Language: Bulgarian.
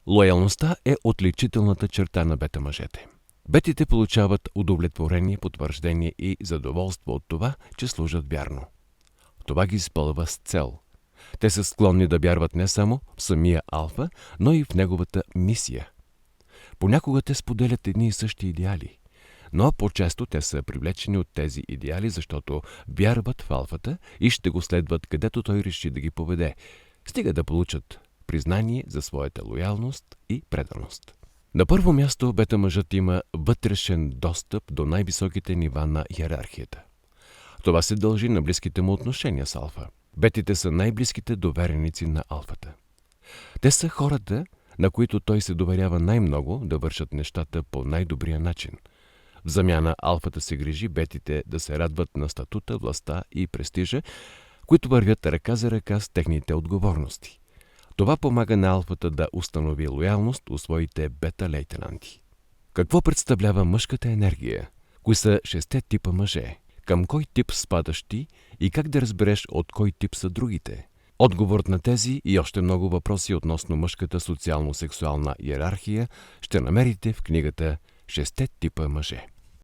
Лоялността е отличителната черта на бета мъжете. Бетите получават удовлетворение, потвърждение и задоволство от това, че служат вярно. Това ги изпълва с цел. Те са склонни да вярват не само в самия алфа, но и в неговата мисия. Понякога те споделят едни и същи идеали, но по-често те са привлечени от тези идеали, защото вярват в алфата и ще го следват където той реши да ги поведе, стига да получат признание за своята лоялност и преданост. На първо място бета-мъжът има вътрешен достъп до най-високите нива на йерархията. Това се дължи на близките му отношения с алфа. Бетите са най-близките довереници на алфата. Те са хората, на които той се доверява най-много да вършат нещата по най-добрия начин. В замяна алфата се грижи бетите да се радват на статута, властта и престижа, които вървят ръка за ръка с техните отговорности. Това помага на алфата да установи лоялност у своите бета-лейтенанти. Какво представлява мъжката енергия? Кои са 6 типа мъже? Към кой тип спадаш ти и как да разбереш от кой тип са другите? Отговорът на тези и още много въпроси относно мъжката социално-сексуална йерархия ще намерите в книгата «6 типа мъже».